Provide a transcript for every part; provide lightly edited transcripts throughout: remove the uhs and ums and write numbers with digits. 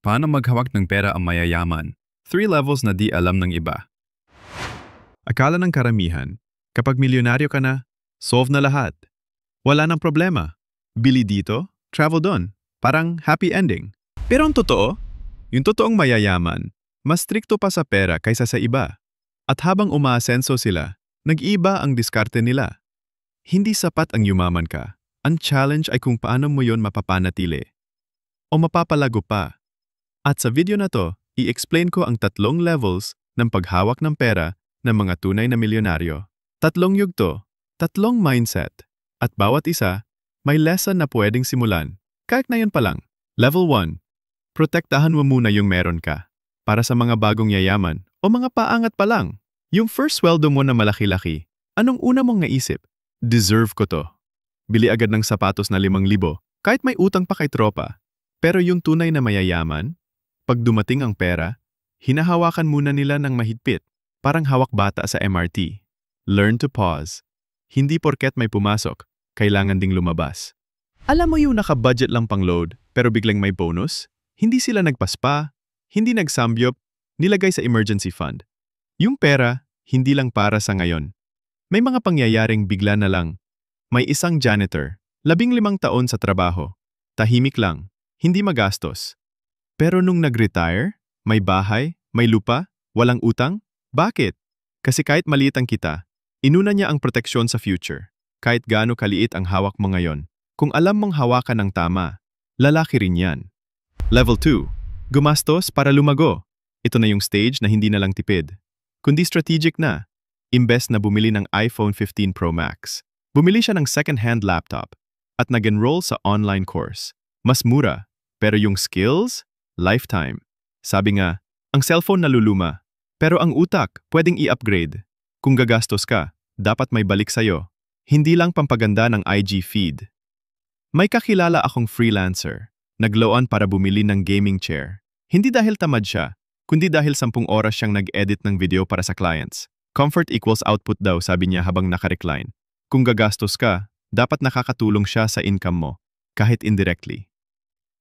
Paano maghawak ng pera ang mayayaman? 3 levels na di alam ng iba. Akala ng karamihan, kapag milyonaryo ka na, solve na lahat. Wala nang problema. Bili dito, travel doon. Parang happy ending. Pero ang totoo, yung totoong mayayaman, mas strikto pa sa pera kaysa sa iba. At habang umaasenso sila, nag-iba ang diskarte nila. Hindi sapat ang yumaman ka. Ang challenge ay kung paano mo yon mapapanatili. O mapapalago pa. At sa video na to, i-explain ko ang 3 levels ng paghawak ng pera ng mga tunay na milyonaryo. 3 yugto, 3 mindset, at bawat isa, may lesson na pwedeng simulan. Kahit na yun pa lang. Level 1. Protektahan mo muna yung meron ka. Para sa mga bagong yayaman o mga paangat pa lang. Yung first sweldo mo na malaki-laki, anong una mong naisip? Deserve ko to. Bili agad ng sapatos na 5,000, kahit may utang pa kay tropa. Pero yung tunay na mayayaman, pag dumating ang pera, hinahawakan muna nila ng mahigpit, parang hawak bata sa MRT. Learn to pause. Hindi porket may pumasok, kailangan ding lumabas. Alam mo yung naka-budget lang pang load, pero biglang may bonus? Hindi sila nagpaspa, hindi nagsambyop, nilagay sa emergency fund. Yung pera, hindi lang para sa ngayon. May mga pangyayaring bigla na lang. May isang janitor, 15 taon sa trabaho. Tahimik lang, hindi magastos. Pero nung nag-retire, may bahay, may lupa, walang utang? Bakit? Kasi kahit maliit ang kita, inuna niya ang proteksyon sa future. Kahit gaano kaliit ang hawak mo ngayon, kung alam mong hawakan ng tama, lalaki rin yan. Level 2. Gumastos para lumago. Ito na yung stage na hindi na lang tipid, kundi strategic na. Imbes na bumili ng iPhone 15 Pro Max, bumili siya ng second-hand laptop at nag-enroll sa online course. Mas mura, pero yung skills? Lifetime. Sabi nga, ang cellphone naluluma, pero ang utak pwedeng i-upgrade. Kung gagastos ka, dapat may balik sa'yo. Hindi lang pampaganda ng IG feed. May kakilala akong freelancer, nagloan para bumili ng gaming chair. Hindi dahil tamad siya, kundi dahil 10 oras siyang nag-edit ng video para sa clients. Comfort equals output daw, sabi niya habang naka-recline. Kung gagastos ka, dapat nakakatulong siya sa income mo, kahit indirectly.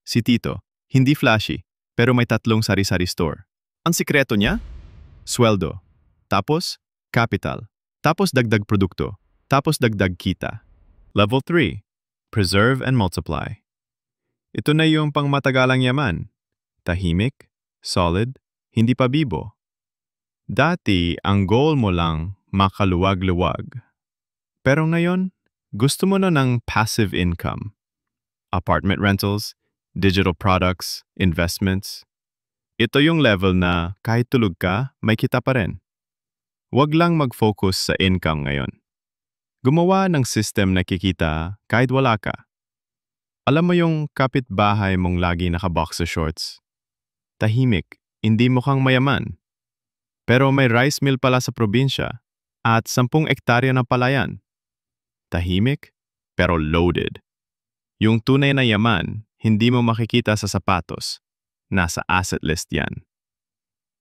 Si Tito, hindi flashy, pero may 3 sari-sari store. Ang sikreto niya? Sweldo. Tapos, capital. Tapos dagdag produkto. Tapos dagdag kita. Level 3. Preserve and multiply. Ito na yung pangmatagalang yaman. Tahimik, solid, hindi pa bibo. Dati, ang goal mo lang makaluwag-luwag. Pero ngayon, gusto mo na ng passive income. Apartment rentals, digital products, investments. Ito yung level na kahit tulog ka, may kita pa rin. Huwag lang mag-focus sa income ngayon. Gumawa ng system na kikita kahit wala ka. Alam mo yung kapitbahay mong lagi naka-boxer shorts? Tahimik, hindi mukhang mayaman. Pero may rice mill pala sa probinsya at 10 ektarya na palayan. Tahimik, pero loaded. Yung tunay na yaman, hindi mo makikita sa sapatos. Nasa asset list yan.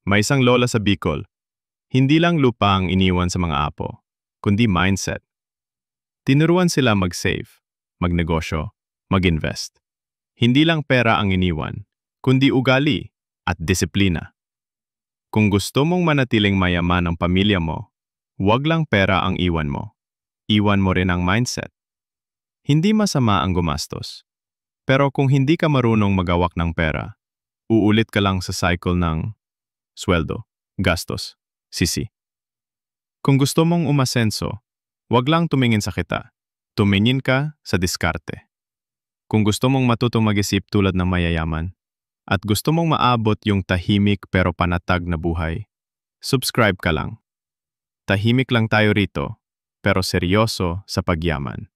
May isang lola sa Bicol. Hindi lang lupa ang iniwan sa mga apo, kundi mindset. Tinuruan sila mag-save, magnegosyo, mag-invest. Hindi lang pera ang iniwan, kundi ugali at disiplina. Kung gusto mong manatiling mayaman ang pamilya mo, huwag lang pera ang iwan mo. Iwan mo rin ang mindset. Hindi masama ang gumastos. Pero kung hindi ka marunong magawak ng pera, uulit ka lang sa cycle ng sweldo, gastos, sisi. Kung gusto mong umasenso, wag lang tumingin sa kita. Tumingin ka sa diskarte. Kung gusto mong matutong mag-isip tulad ng mayayaman, at gusto mong maabot yung tahimik pero panatag na buhay, subscribe ka lang. Tahimik lang tayo rito, pero seryoso sa pagyaman.